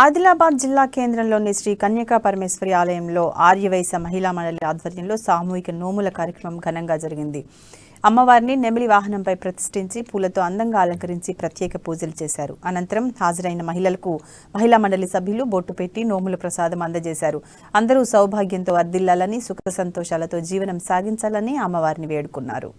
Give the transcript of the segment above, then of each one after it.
ఆదిలాబాద్ జిల్లా కేంద్రంలోని శ్రీ కన్యకా పరమేశ్వరి ఆలయంలో ఆర్యవైశ్య మహిళా మండలి ఆధ్వర్యంలో సామూహిక నోముల కార్యక్రమం ఘనంగా జరిగింది. అమ్మవారిని నెమిలి వాహనంపై ప్రతిష్ఠించి పూలతో అందంగా అలంకరించి ప్రత్యేక పూజలు చేశారు. అనంతరం హాజరైన మహిళలకు మహిళా మండలి సభ్యులు బొట్టు పెట్టి నోముల ప్రసాదం అందజేశారు. అందరూ సౌభాగ్యంతో వర్ధిల్లాలని, సుఖ సంతోషాలతో జీవనం సాగించాలని అమ్మవారిని వేడుకున్నారు.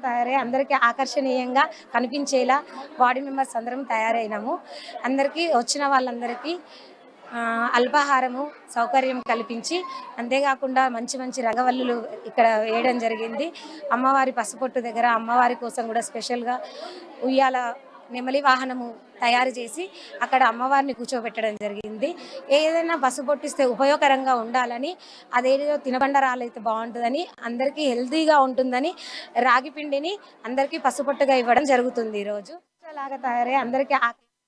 తయారై అందరికీ ఆకర్షణీయంగా కనిపించేలా బాడీ మెంబర్స్ అందరం తయారైనాము. అందరికీ వచ్చిన వాళ్ళందరికీ అల్పాహారము సౌకర్యం కల్పించి, అంతేకాకుండా మంచి మంచి రంగవల్లులు ఇక్కడ వేయడం జరిగింది. అమ్మవారి పసుపొట్టు దగ్గర అమ్మవారి కోసం కూడా స్పెషల్గా ఉయ్యాల నెమలి వాహనము తయారు చేసి అక్కడ అమ్మవారిని కూర్చోబెట్టడం జరిగింది. ఏదైనా పసుపొట్టిస్తే ఉపయోగకరంగా ఉండాలని, అదేదో తినబండరాలు అయితే బాగుంటుందని, అందరికీ హెల్తీగా ఉంటుందని రాగి పిండిని అందరికీ పసుపొట్టుగా ఇవ్వడం జరుగుతుంది. ఈరోజు లాగా తయారై అందరికీ